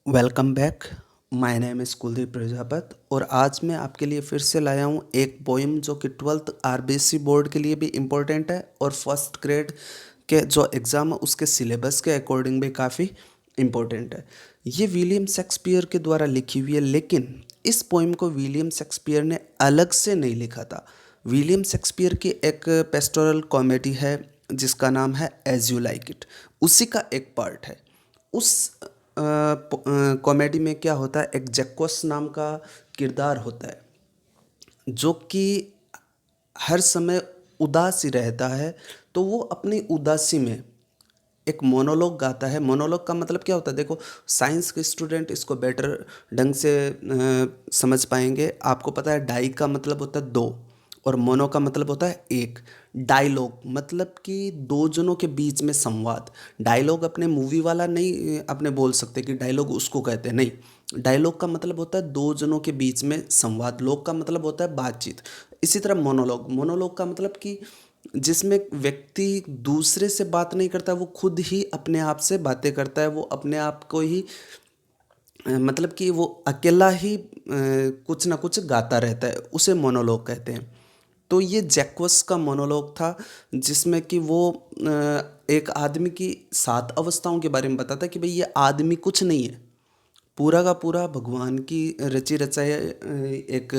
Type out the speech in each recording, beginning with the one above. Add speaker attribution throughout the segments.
Speaker 1: Welcome back. My name is Kuldeep Prajapat और आज मैं आपके लिए फिर से लाया हूँ एक पोएम जो कि 12th आरबीसी बोर्ड के लिए भी इम्पोर्टेंट है और फर्स्ट ग्रेड के जो एग्ज़ाम है उसके सिलेबस के अकॉर्डिंग भी काफ़ी इम्पोर्टेंट है। ये विलियम शेक्सपियर के द्वारा लिखी हुई है, लेकिन इस पोएम को विलियम शेक्सपियर ने अलग से नहीं लिखा था। विलियम शेक्सपियर की एक पेस्टोरल कॉमेडी है जिसका नाम है एज यू लाइक इट, उसी का एक पार्ट है। उस कॉमेडी में क्या होता है, एक जैक्वस नाम का किरदार होता है जो कि हर समय उदास ही रहता है। तो वो अपनी उदासी में एक मोनोलॉग गाता है। मोनोलॉग का मतलब क्या होता है, देखो साइंस के स्टूडेंट इसको बेटर ढंग से समझ पाएंगे। आपको पता है डाई का मतलब होता है दो और मोनो का मतलब होता है एक। डायलॉग मतलब कि दो जनों के बीच में संवाद। डायलॉग अपने मूवी वाला नहीं अपने बोल सकते कि डायलॉग उसको कहते हैं, नहीं। डायलॉग का मतलब होता है दो जनों के बीच में संवाद, लॉग का मतलब होता है बातचीत। इसी तरह मोनोलॉग, मोनोलॉग का मतलब कि जिसमें व्यक्ति दूसरे से बात नहीं करता, वो खुद ही अपने आप से बातें करता है, वो अपने आप को ही मतलब कि वो अकेला ही कुछ ना कुछ गाता रहता है, उसे मोनोलॉग कहते हैं। तो ये जैक्वस का मोनोलॉग था जिसमें कि वो एक आदमी की 7 अवस्थाओं के बारे में बताता है कि भाई ये आदमी कुछ नहीं है, पूरा का पूरा भगवान की रची रचाई एक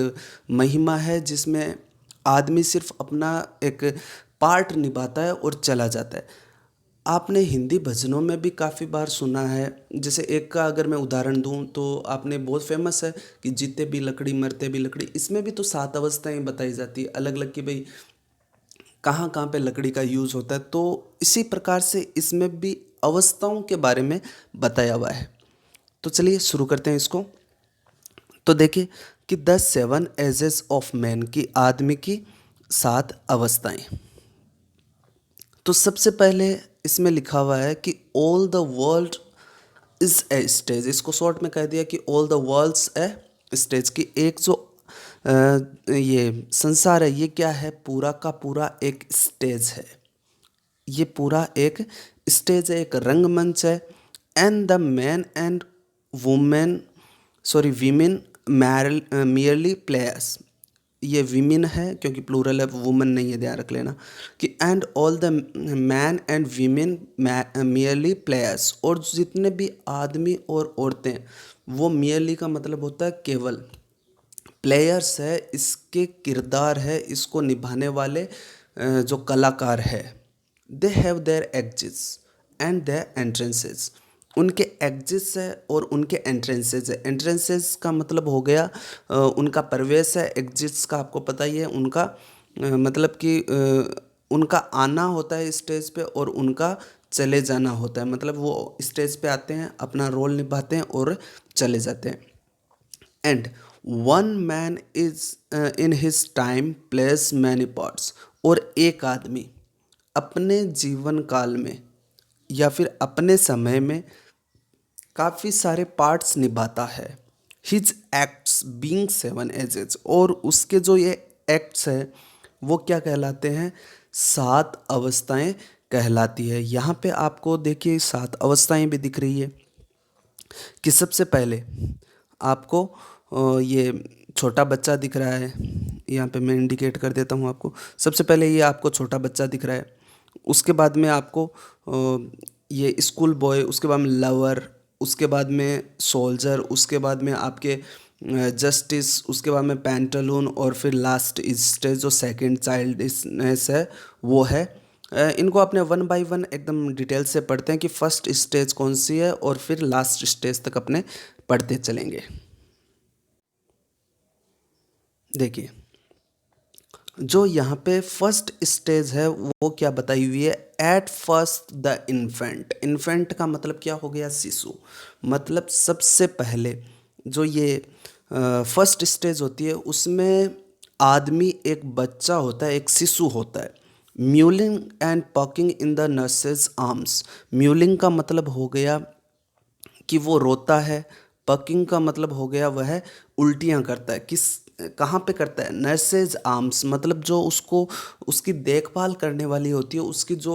Speaker 1: महिमा है जिसमें आदमी सिर्फ अपना एक पार्ट निभाता है और चला जाता है। आपने हिंदी भजनों में भी काफ़ी बार सुना है। जैसे एक का अगर मैं उदाहरण दूं तो आपने बहुत फेमस है कि जीते भी लकड़ी मरते भी लकड़ी। इसमें भी तो 7 अवस्थाएं बताई जाती है अलग अलग कि भाई कहाँ कहाँ पे लकड़ी का यूज़ होता है। तो इसी प्रकार से इसमें भी अवस्थाओं के बारे में बताया हुआ है। तो चलिए शुरू करते हैं इसको। तो देखिए कि द 7 एजेस ऑफ मैन की आदमी की 7 अवस्थाएं। तो सबसे पहले इसमें लिखा हुआ है कि all the world is a stage. इसको शॉर्ट में कह दिया कि all the world's a stage की एक जो ये संसार है ये क्या है, पूरा का पूरा एक स्टेज है। ये पूरा एक स्टेज है, एक रंगमंच है। And the man and women sorry women merely players. ये वीमेन है क्योंकि प्लूरल है, वुमन नहीं है, ध्यान रख लेना कि and all the man and women merely players. और जितने भी आदमी और औरतें, वो मियरली का मतलब होता है केवल, प्लेयर्स है इसके किरदार है, इसको निभाने वाले जो कलाकार है। They have their exits and their entrances. उनके एग्जिट्स है और उनके एंट्रेंसेस है। एंट्रेंसेस का मतलब हो गया उनका प्रवेश है। एग्जिट्स का आपको पता ही है, उनका मतलब कि उनका आना होता है स्टेज पे और उनका चले जाना होता है। मतलब वो स्टेज पे आते हैं, अपना रोल निभाते हैं और चले जाते हैं। And one man is in his time place many parts. और एक आदमी अपने जीवन काल में या फिर अपने समय में काफ़ी सारे पार्ट्स निभाता है। His acts being 7 ages. और उसके जो ये एक्ट्स हैं वो क्या कहलाते हैं, 7 अवस्थाएं कहलाती है। यहाँ पे आपको देखिए 7 अवस्थाएं भी दिख रही है कि सबसे पहले आपको ये छोटा बच्चा दिख रहा है। यहाँ पे मैं इंडिकेट कर देता हूँ आपको। सबसे पहले ये आपको छोटा बच्चा दिख रहा है। उसके बाद में आपको ये स्कूल बॉय, उसके बाद में लवर, उसके बाद में सोल्जर, उसके बाद में आपके जस्टिस, उसके बाद में पैंटलून और फिर लास्ट स्टेज जो सेकंड चाइल्डनेस है वो है। इनको अपने वन बाय वन एकदम डिटेल से पढ़ते हैं कि फर्स्ट स्टेज कौन सी है और फिर लास्ट स्टेज तक अपने पढ़ते चलेंगे। देखिए जो यहाँ पे फर्स्ट स्टेज है वो क्या बताई हुई है, at first the infant. Infant का मतलब क्या हो गया, शिशु। मतलब सबसे पहले जो ये फर्स्ट स्टेज होती है उसमें आदमी एक बच्चा होता है, एक शिशु होता है। Mewling and popping in the nurses arms. Mewling का मतलब हो गया कि वो रोता है। पकिंग का मतलब हो गया वह उल्टियाँ करता है। किस कहाँ पे करता है, नर्सेज आर्म्स। मतलब जो उसको उसकी देखभाल करने वाली होती है, उसकी जो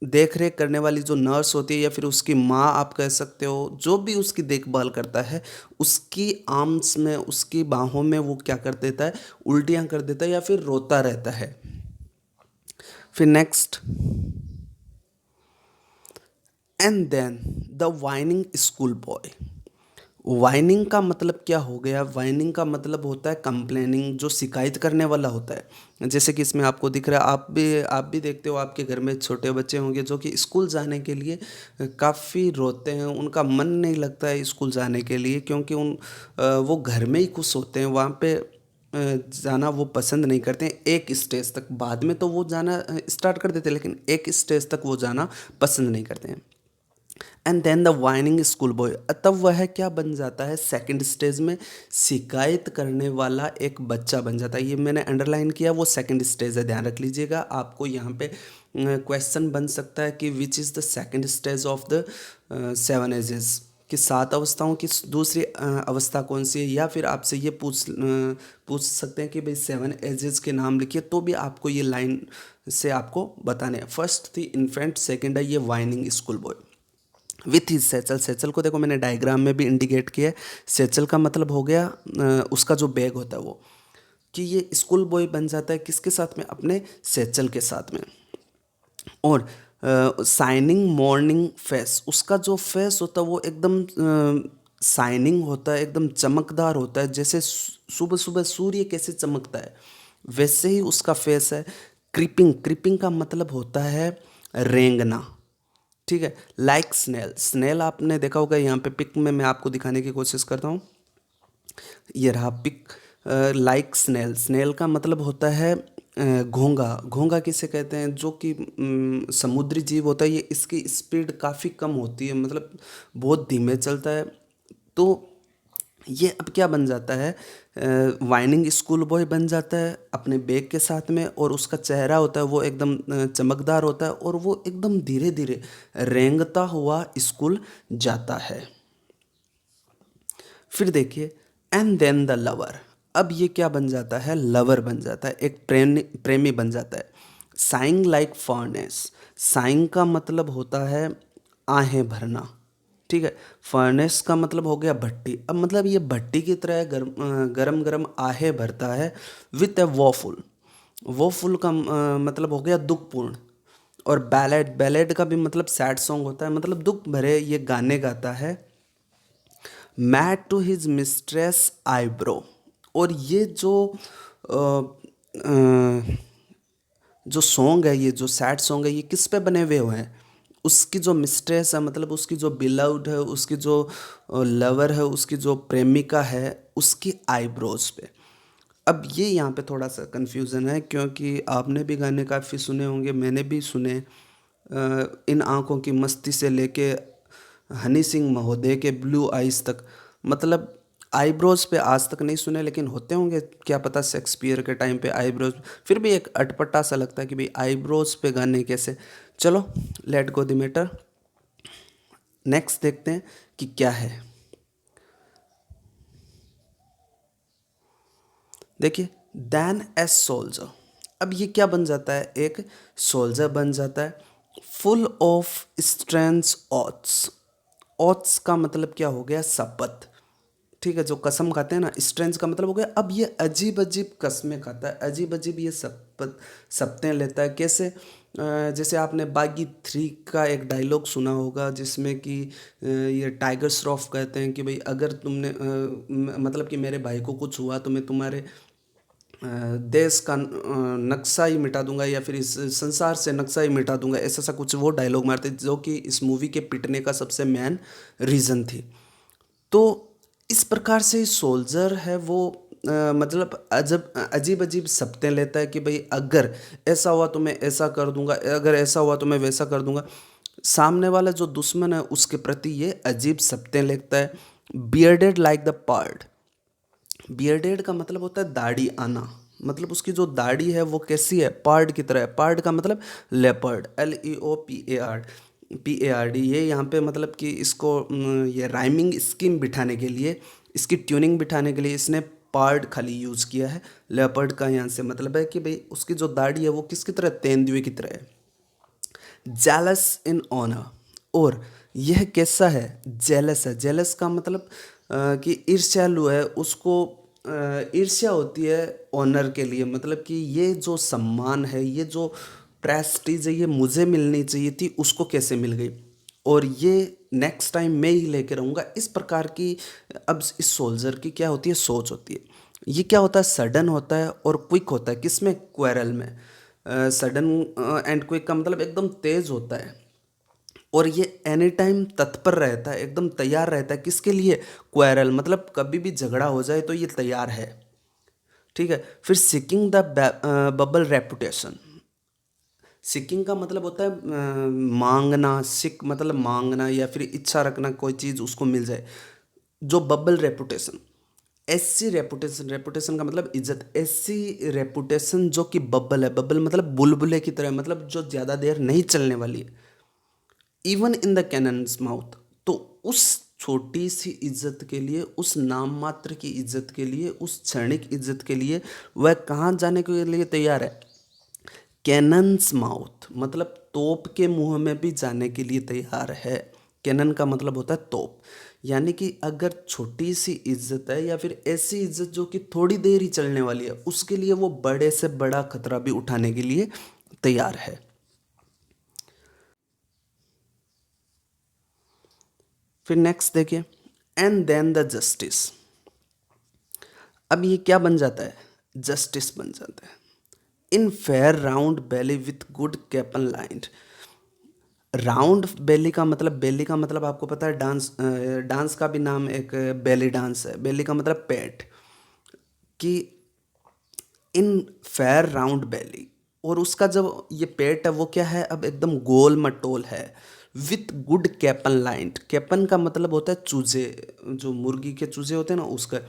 Speaker 1: देख रेख करने वाली जो नर्स होती है या फिर उसकी माँ आप कह सकते हो, जो भी उसकी देखभाल करता है, उसकी आर्म्स में, उसकी बाहों में वो क्या कर देता है, उल्टियाँ कर देता है या फिर रोता रहता है। फिर next, and then the whining school boy. Whining का मतलब क्या हो गया? वाइनिंग का मतलब होता है कंप्लेनिंग, जो शिकायत करने वाला होता है। जैसे कि इसमें आपको दिख रहा है, आप भी देखते हो, आपके घर में छोटे बच्चे होंगे जो कि स्कूल जाने के लिए काफ़ी रोते हैं, उनका मन नहीं लगता है स्कूल जाने के लिए, क्योंकि वो घर में ही खुश होते हैं, वहाँ पे जाना वो पसंद नहीं करते हैं एक स्टेज तक। बाद में तो वो जाना स्टार्ट कर देते हैं, लेकिन एक स्टेज तक वो जाना पसंद नहीं करते हैं। And then the whining school boy, तब वह क्या बन जाता है? सेकंड स्टेज में शिकायत करने वाला एक बच्चा बन जाता है। ये मैंने अंडरलाइन किया, वो सेकंड स्टेज है, ध्यान रख लीजिएगा। आपको यहाँ पे क्वेश्चन बन सकता है कि which is the second stage of the 7 ages, कि 7 अवस्थाओं की दूसरी अवस्था कौन सी है, या फिर आपसे ये पूछ सकते हैं कि भाई 7 एजेस के नाम लिखिए, तो भी आपको ये लाइन से आपको बताने हैं। फर्स्ट थी इन्फेंट, सेकेंड है ये whining school boy with his satchel. Satchel को देखो मैंने डायग्राम में भी इंडिकेट किया है। सेचल का मतलब हो गया उसका जो बैग होता है वो, कि ये स्कूल बॉय बन जाता है किसके साथ में? अपने सेचल के साथ में। और शाइनिंग मॉर्निंग फेस, उसका जो फेस होता है वो एकदम शाइनिंग होता है, एकदम चमकदार होता है, जैसे सुबह सुबह सूर्य कैसे चमकता है वैसे ही उसका फेस है। क्रीपिंग, क्रीपिंग का मतलब होता है रेंगना, ठीक है। लाइक स्नेल, स्नेल आपने देखा होगा, यहाँ पे पिक में मैं आपको दिखाने की कोशिश करता हूँ, ये रहा पिक। लाइक स्नेल, स्नेल का मतलब होता है घोंघा। घोंघा किसे कहते हैं? जो कि समुद्री जीव होता है, ये इसकी स्पीड काफ़ी कम होती है, मतलब बहुत धीमे चलता है। तो ये अब क्या बन जाता है? वाइनिंग स्कूल बॉय बन जाता है अपने बैग के साथ में, और उसका चेहरा होता है वो एकदम चमकदार होता है, और वो एकदम धीरे धीरे रेंगता हुआ स्कूल जाता है। फिर देखिए, एंड देन द लवर, अब ये क्या बन जाता है? लवर बन जाता है, एक प्रेमी बन जाता है। साइंग लाइक फर्नेस, साइंग का मतलब होता है आहें भरना, ठीक है। फर्नेस का मतलब हो गया भट्टी। अब मतलब ये भट्टी की तरह गरम गरम आहें भरता है विथ ए वॉफुल। वॉफुल का मतलब हो गया दुखपूर्ण। और बैलेड, बैलेड का भी मतलब सैड सॉन्ग होता है, मतलब दुख भरे ये गाने गाता है। Mad to his mistress eyebrow, और ये अ, अ, जो सॉन्ग है, ये जो सैड सॉन्ग है, ये किस पे बने हुए हैं? उसकी जो मिस्ट्रेस है, मतलब उसकी जो बिलव्ड है, उसकी जो लवर है, उसकी जो प्रेमिका है, उसकी आईब्रोज पे। अब ये यहाँ पे थोड़ा सा कन्फ्यूज़न है, क्योंकि आपने भी गाने काफ़ी सुने होंगे, मैंने भी सुने। इन आँखों की मस्ती से लेके हनी सिंह महोदय के ब्लू आइज़ तक, मतलब आईब्रोज पे आज तक नहीं सुने, लेकिन होते होंगे, क्या पता शेक्सपियर के टाइम पे आईब्रोज। फिर भी एक अटपटा सा लगता है कि भाई आईब्रोज पे गाने कैसे। चलो, let go the matter. Next देखते हैं कि क्या है। देखिए, दैन एज सोल्जर, अब ये क्या बन जाता है? एक सोल्जर बन जाता है, फुल ऑफ स्ट्रेंथ ऑथ्स। ऑथ्स का मतलब क्या हो गया? शपथ, ठीक है, जो कसम खाते हैं ना, स्ट्रेंथ का मतलब हो गया अब ये अजीब अजीब कस्में खाता है, अजीब अजीब ये शपथ शपथें लेता है। कैसे? जैसे आपने बागी 3 का एक डायलॉग सुना होगा, जिसमें कि ये टाइगर श्रॉफ कहते हैं कि भाई अगर तुमने मतलब कि मेरे भाई को कुछ हुआ तो मैं तुम्हारे देश का नक्शा ही मिटा दूंगा, या फिर इस संसार से नक्शा ही मिटा दूंगा, ऐसा सा कुछ वो डायलॉग मारते, जो कि इस मूवी के पिटने का सबसे मेन रीज़न थी। तो इस प्रकार से सोल्जर है वो, मतलब अजब अजीब अजीब सपने लेता है कि भाई अगर ऐसा हुआ तो मैं ऐसा कर दूंगा, अगर ऐसा हुआ तो मैं वैसा कर दूंगा। सामने वाला जो दुश्मन है उसके प्रति ये अजीब सपने लेता है। बियर्डेड लाइक द पार्ड, बियर्डेड का मतलब होता है दाढ़ी आना, मतलब उसकी जो दाढ़ी है वो कैसी है? पार्ड की तरह है। पार्ड का मतलब लेपर्ड, LEOPARD। ये यहाँ पे मतलब कि इसको ये राइमिंग स्कीम बिठाने के लिए, इसकी ट्यूनिंग बिठाने के लिए इसने पार्ड खाली यूज़ किया है। लेपर्ड का यहाँ से मतलब है कि भाई उसकी जो दाढ़ी है वो किसकी तरह? तेंदुए की तरह है। Jealous in honour. और यह कैसा है? जेलस है। जेलस का मतलब कि ईर्ष्यालु है, उसको ईर्ष्या होती है ऑनर के लिए, मतलब कि ये जो सम्मान है, ये जो प्रेस्टीज है, ये मुझे मिलनी चाहिए थी, उसको कैसे मिल गई, और ये नेक्स्ट टाइम मैं ही लेके रहूँगा, इस प्रकार की। अब इस सोल्जर की क्या होती है? सोच होती है। ये क्या होता है? सडन होता है और क्विक होता है। किसमें? क्वेरल में। सडन एंड क्विक का मतलब एकदम तेज होता है, और ये एनी टाइम तत्पर रहता है, एकदम तैयार रहता है। किसके लिए? क्वेरल, मतलब कभी भी झगड़ा हो जाए तो ये तैयार है। ठीक है। फिर seeking the bubble reputation. Seeking का मतलब होता है मांगना। सिक मतलब मांगना या फिर इच्छा रखना, कोई चीज़ उसको मिल जाए। जो बबल रेपुटेशन, ऐसी रेपुटेशन, रेपुटेशन का मतलब इज्जत, ऐसी रेपुटेशन जो कि बबल है। बबल मतलब बुलबुले की तरह, मतलब जो ज़्यादा देर नहीं चलने वाली है। Even in the cannons mouth. तो उस छोटी सी इज्जत के लिए, उस नाम मात्र की इज्जत के लिए, उस क्षणिक इज्जत के लिए वह कहाँ जाने के लिए तैयार है? कैनन्स माउथ, मतलब तोप के मुंह में भी जाने के लिए तैयार है। कैनन का मतलब होता है तोप। यानी कि अगर छोटी सी इज्जत है या फिर ऐसी इज्जत जो कि थोड़ी देर ही चलने वाली है, उसके लिए वो बड़े से बड़ा खतरा भी उठाने के लिए तैयार है। फिर नेक्स्ट देखिए, एंड देन द जस्टिस। अब ये क्या बन जाता है? जस्टिस बन जाता है। In fair round belly with good capon line. Round belly का मतलब, बेली का मतलब आपको पता है, डांस, डांस का भी नाम एक बेली डांस है। बेली का मतलब पेट। कि इन फेयर राउंड बेली, और उसका जब ये पेट है वो क्या है? अब एकदम गोल मटोल है। With good capon lined. Capon का मतलब होता है चूजे, जो मुर्गी के चूजे होते हैं ना, उसका।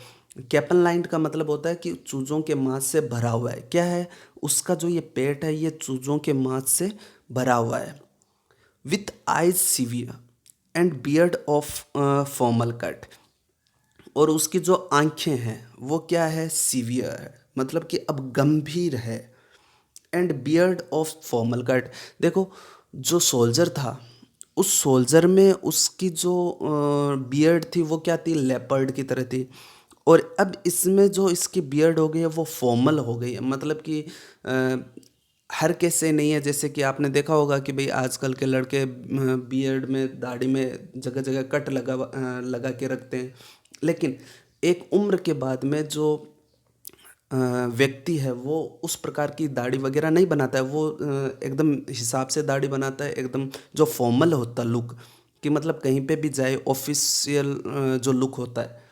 Speaker 1: कैपन लाइंड का मतलब होता है कि चूजों के मांस से भरा हुआ है। क्या है? उसका जो ये पेट है, ये चूजों के मांस से भरा हुआ है। With eyes severe and beard of formal cut. और उसकी जो आंखें हैं वो क्या है? सीवियर है, मतलब कि अब गंभीर है। And beard of formal cut. देखो, जो सोल्जर था, उस सोल्जर में उसकी जो बियर्ड थी वो क्या थी? लेपर्ड की तरह थी। और अब इसमें जो इसकी बियर्ड हो गई है वो फॉर्मल हो गई है, मतलब कि हर कैसे नहीं है। जैसे कि आपने देखा होगा कि भाई आजकल के लड़के बियर्ड में, दाढ़ी में जगह जगह कट लगा के रखते हैं। लेकिन एक उम्र के बाद में जो व्यक्ति है वो उस प्रकार की दाढ़ी वगैरह नहीं बनाता है। वो एकदम हिसाब से दाढ़ी बनाता है, एकदम जो फॉर्मल होता है लुक, कि मतलब कहीं पे भी जाए ऑफिशियल जो लुक होता है,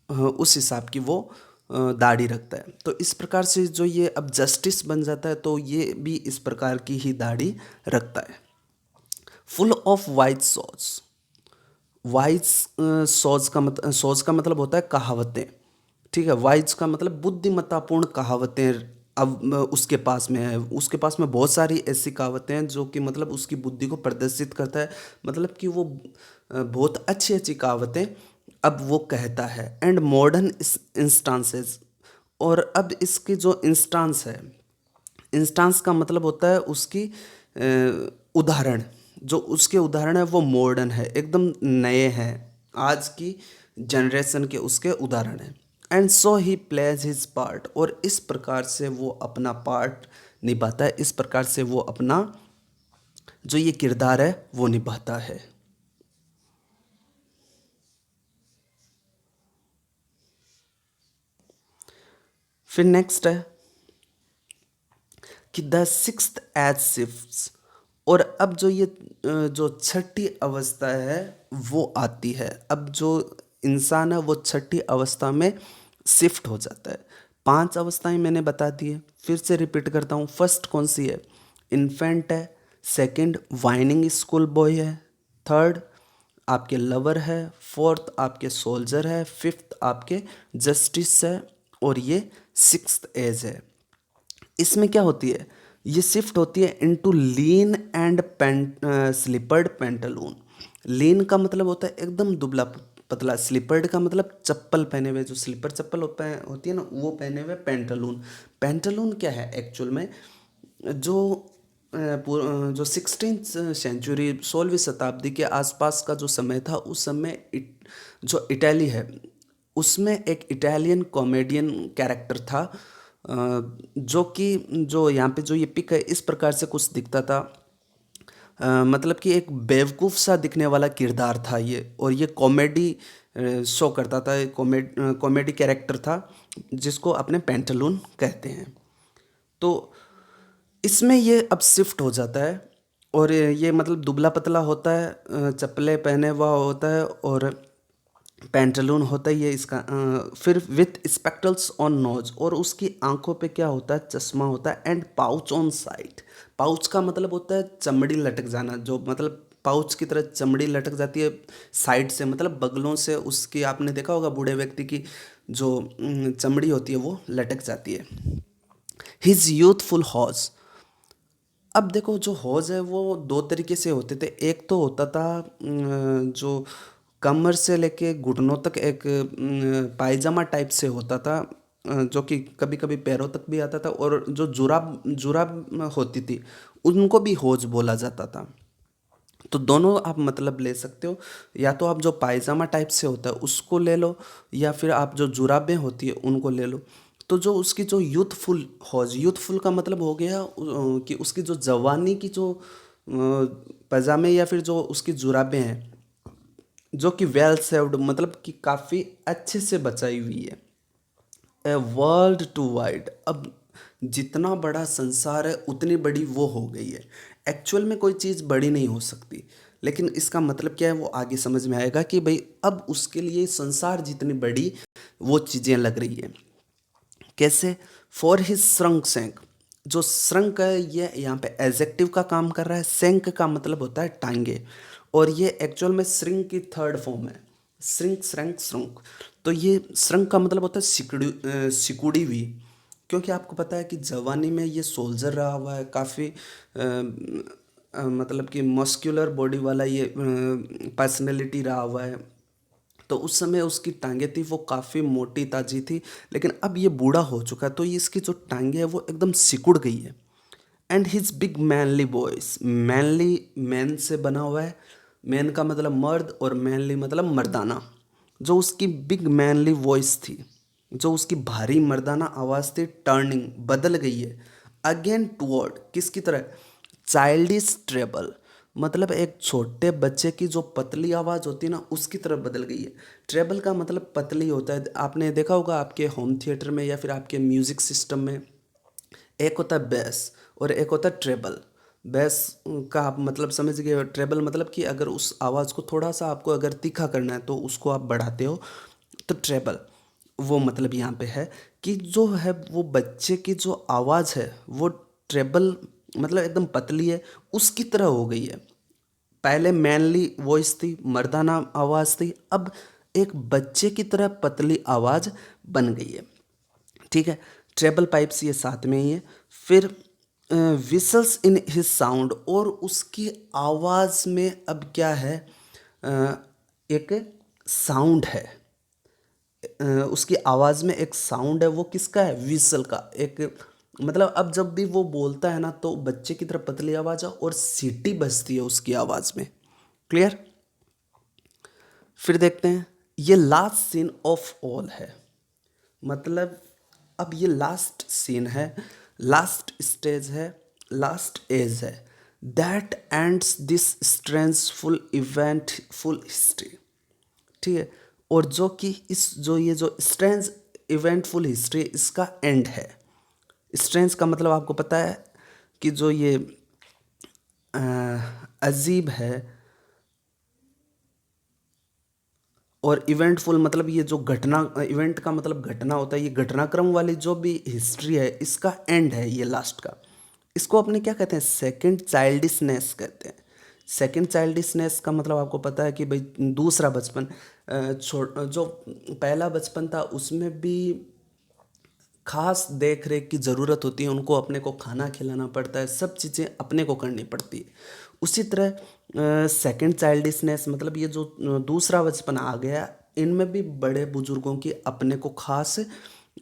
Speaker 1: उस हिसाब की वो दाढ़ी रखता है। तो इस प्रकार से जो ये अब जस्टिस बन जाता है, तो ये भी इस प्रकार की ही दाढ़ी रखता है। Full of white sauce. Wise सोच का मतलब होता है कहावतें। ठीक है। वाइज का मतलब बुद्धिमत्तापूर्ण कहावतें। अब उसके पास में है, उसके पास में बहुत सारी ऐसी कहावतें हैं जो कि मतलब उसकी बुद्धि को प्रदर्शित करता है, मतलब कि वो बहुत अच्छी अच्छी कहावतें अब वो कहता है। And modern instances. और अब इसकी जो इंस्टांस है, इंस्टांस का मतलब होता है उसकी उदाहरण। जो उसके उदाहरण है वो मॉडर्न है, एकदम नए हैं, आज की जनरेशन के उसके उदाहरण हैं। And so he plays his part. और इस प्रकार से वो अपना पार्ट निभाता है, इस प्रकार से वो अपना जो ये किरदार है वो निभाता है। फिर नेक्स्ट है कि द सिक्स्थ एज शिफ्ट्स। और अब जो ये जो छठी अवस्था है वो आती है। अब जो इंसान है वो छठी अवस्था में शिफ्ट हो जाता है। पांच अवस्थाएं मैंने बता दी है, फिर से रिपीट करता हूँ। फर्स्ट कौन सी है? इन्फेंट है। सेकंड वाइनिंग स्कूल बॉय है। थर्ड आपके लवर है। फोर्थ आपके सोल्जर है। फिफ्थ आपके जस्टिस है। और ये सिक्स्थ एज है। इसमें क्या होती है? ये शिफ्ट होती है इनटू लीन एंड स्लिपर्ड पेंटालून। लीन का मतलब होता है एकदम दुबला पतला। स्लिपर्ड का मतलब चप्पल पहने हुए, जो स्लीपर चप्पल होती है ना, वो पहने हुए पेंटालून। पेंटालून क्या है एक्चुअल में? जो जो 16th सेंचुरी 16वीं शताब्दी के आसपास का जो समय था, उस समय जो इटली है उसमें एक इटालियन कॉमेडियन कैरेक्टर था, जो कि जो यहाँ पे जो ये पिक है इस प्रकार से कुछ दिखता था। मतलब कि एक बेवकूफ़ सा दिखने वाला किरदार था ये, और ये कॉमेडी शो करता था, कॉमेडी कैरेक्टर था जिसको अपने पेंटालून कहते हैं। तो इसमें ये अब शिफ्ट हो जाता है, और ये मतलब दुबला पतला होता है, चप्पलें पहने हुआ होता है और पेंटालून होता ही है इसका, फिर विथ स्पेक्टल्स ऑन नोज, और उसकी आंखों पे क्या होता है, चश्मा होता है, and pouch on side. Pouch का मतलब होता है चमड़ी लटक जाना, जो मतलब पाउच की तरह चमड़ी लटक जाती है साइड से, मतलब बगलों से उसकी, आपने देखा होगा बूढ़े व्यक्ति की जो चमड़ी होती है वो लटक जाती है। His youthful horse. अब देखो जो हौज है वो दो तरीके से होते थे। एक तो होता था जो कमर से लेके घुटनों तक एक पायजामा टाइप से होता था, जो कि कभी कभी पैरों तक भी आता था, और जो जुराब जुराब होती थी उनको भी हौज बोला जाता था। तो दोनों आप मतलब ले सकते हो, या तो आप जो पायजामा टाइप से होता है उसको ले लो, या फिर आप जो जुराबें होती है उनको ले लो। तो जो उसकी जो यूथफुल हौज, यूथफुल का मतलब हो गया कि उसकी जो जवानी की जो पजामे या फिर जो उसकी जुराबें हैं, जो कि वेल सेव्ड, मतलब कि काफ़ी अच्छे से बचाई हुई है। A world to wide. अब जितना बड़ा संसार है उतनी बड़ी वो हो गई है। एक्चुअल में कोई चीज़ बड़ी नहीं हो सकती, लेकिन इसका मतलब क्या है वो आगे समझ में आएगा कि भाई अब उसके लिए संसार जितनी बड़ी वो चीज़ें लग रही है। कैसे? फॉर हिज श्रंक सेंक। जो श्रंक है ये यहाँ पे एडजेक्टिव का काम कर रहा है, सेंक का मतलब होता है टांगे, और ये एक्चुअल में श्रिंक की थर्ड फॉर्म है, श्रिंक श्रंक श्रंक। तो ये श्रंक का मतलब होता है सिकुड़ी हुई, क्योंकि आपको पता है कि जवानी में ये सोल्जर रहा हुआ है, काफ़ी मतलब कि मस्कुलर बॉडी वाला ये पर्सनैलिटी रहा हुआ है। तो उस समय उसकी टांगें थी वो काफ़ी मोटी ताजी थी, लेकिन अब ये बूढ़ा हो चुका है तो ये इसकी जो टांगें है वो एकदम सिकुड़ गई है। And his big manly voice. Manly man से बना हुआ है, मैन का मतलब मर्द और मैनली मतलब मर्दाना। जो उसकी बिग मैनली वॉइस थी, जो उसकी भारी मर्दाना आवाज़ थी, टर्निंग बदल गई है अगेन टूवर्ड किसकी तरह, चाइल्डिश ट्रेबल, मतलब एक छोटे बच्चे की जो पतली आवाज़ होती है ना उसकी तरफ बदल गई है। ट्रेबल का मतलब पतली होता है, आपने देखा होगा आपके होम थिएटर में या फिर आपके म्यूज़िक सिस्टम में, एक होता है बेस और एक होता है ट्रेबल। बेस का आप मतलब समझ गए, ट्रेबल मतलब कि अगर उस आवाज़ को थोड़ा सा आपको अगर तीखा करना है तो उसको आप बढ़ाते हो, तो ट्रेबल वो मतलब यहाँ पे है कि जो है वो बच्चे की जो आवाज़ है वो ट्रेबल मतलब एकदम पतली है, उसकी तरह हो गई है। पहले मैनली वॉइस थी, मर्दाना आवाज़ थी, अब एक बच्चे की तरह पतली आवाज़ बन गई है। ठीक है, ट्रेबल पाइप्स ये साथ में ही है। फिर विसल्स इन हिज साउंड, और उसकी आवाज़ में अब क्या है, अ, एक साउंड है, उसकी आवाज़ में एक साउंड है, वो किसका है, विसल का। एक मतलब अब जब भी वो बोलता है ना तो बच्चे की तरह पतली आवाज़ है और सीटी बजती है उसकी आवाज़ में। क्लियर? फिर देखते हैं, ये लास्ट सीन ऑफ ऑल है, मतलब अब ये लास्ट सीन है, लास्ट स्टेज है, लास्ट एज है, that ends this strange eventful history. ठीक है, और जो कि इस जो ये जो स्ट्रेंज इवेंटफुल हिस्ट्री इसका एंड है। स्ट्रेंज का मतलब आपको पता है कि जो ये अजीब है, और इवेंटफुल मतलब ये जो घटना, इवेंट का मतलब घटना होता है, ये घटनाक्रम वाली जो भी हिस्ट्री है इसका एंड है ये लास्ट का। इसको अपने क्या कहते हैं, सेकंड चाइल्डिशनेस कहते हैं। सेकंड चाइल्डिशनेस का मतलब आपको पता है कि भाई दूसरा बचपन, जो पहला बचपन था उसमें भी खास देख रेख की ज़रूरत होती है, उनको अपने को खाना खिलाना पड़ता है, सब चीज़ें अपने को करनी पड़ती है। उसी तरह सेकंड चाइल्डिशनेस मतलब ये जो दूसरा बचपन आ गया, इनमें भी बड़े बुजुर्गों की अपने को खास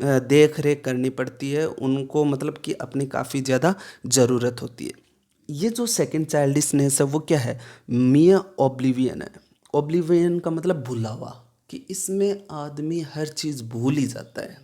Speaker 1: देख रेख करनी पड़ती है, उनको मतलब कि अपनी काफ़ी ज़्यादा ज़रूरत होती है। ये जो सेकंड चाइल्डिशनेस है वो क्या है, मिया ओब्लिवियन है। ओब्लिवियन का मतलब भूला हुआ, कि इसमें आदमी हर चीज़ भूल ही जाता है।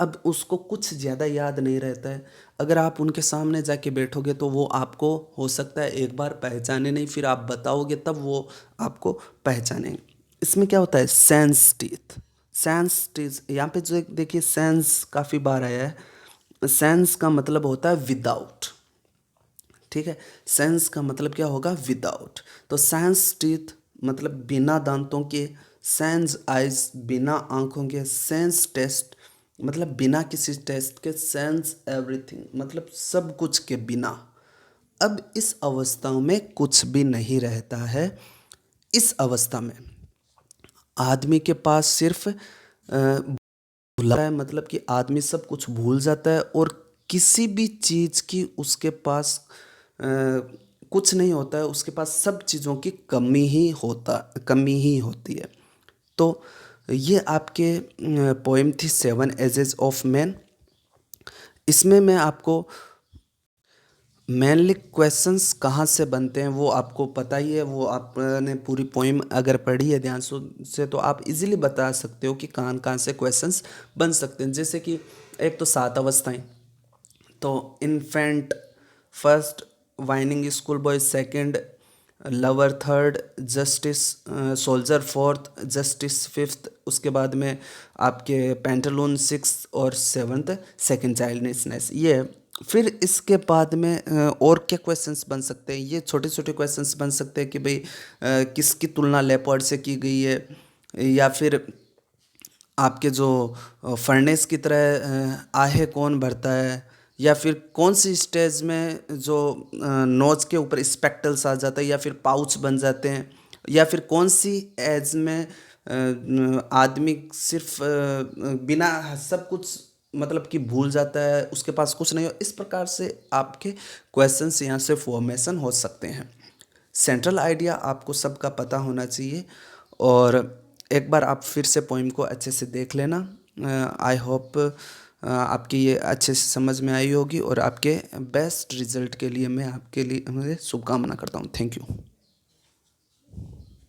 Speaker 1: अब उसको कुछ ज़्यादा याद नहीं रहता है। अगर आप उनके सामने जाके बैठोगे तो वो आपको हो सकता है एक बार पहचाने नहीं, फिर आप बताओगे तब वो आपको पहचानेंगे। इसमें क्या होता है, सेंस टीथ। सेंस टीथ यहाँ पे जो देखिए सेंस काफ़ी बार आया है। सेंस का मतलब होता है विदाउट, ठीक है। सेंस का मतलब क्या होगा, विदाउट। तो सेंस टीथ मतलब बिना दांतों के, सेंस आइज बिना आंखों के, सेंस टेस्ट मतलब बिना किसी टेस्ट के, सेंस एवरीथिंग मतलब सब कुछ के बिना। अब इस अवस्था में कुछ भी नहीं रहता है। इस अवस्था में आदमी के पास सिर्फ भूला है, मतलब कि आदमी सब कुछ भूल जाता है और किसी भी चीज़ की उसके पास कुछ नहीं होता है, उसके पास सब चीज़ों की कमी ही होती है। तो ये आपके पोएम थी 7 एजेस ऑफ मैन। इसमें मैं आपको मेनली क्वेश्चंस कहाँ से बनते हैं वो आपको पता ही है। वो आपने पूरी पोइम अगर पढ़ी है ध्यान से तो आप इजीली बता सकते हो कि कहाँ कहाँ से क्वेश्चंस बन सकते हैं। जैसे कि एक तो 7 अवस्थाएं, तो infant first, whining school boy second, lover third, justice soldier fourth, justice fifth, उसके बाद में आपके पेंटालून सिक्स और सेवन्थ सेकंड चाइल्डनेस ये है। फिर इसके बाद में और क्या क्वेश्चंस बन सकते हैं, ये छोटे छोटे क्वेश्चंस बन सकते हैं कि भाई किसकी तुलना लेपर्ड से की गई है, या फिर आपके जो फर्नेस की तरह आहे कौन भरता है, या फिर कौन सी स्टेज में जो नोज के ऊपर स्पेक्टल्स आ जाता है या फिर पाउच बन जाते हैं, या फिर कौन सी एज में आदमी सिर्फ बिना सब कुछ मतलब कि भूल जाता है, उसके पास कुछ नहीं हो। इस प्रकार से आपके क्वेश्चंस यहाँ से फॉर्मेशन हो सकते हैं। सेंट्रल आइडिया आपको सबका पता होना चाहिए। और एक बार आप फिर से पोइम को अच्छे से देख लेना। आई होप आपकी ये अच्छे से समझ में आई होगी, और आपके बेस्ट रिजल्ट के लिए मैं आपके लिए शुभकामना करता हूँ। Thank you.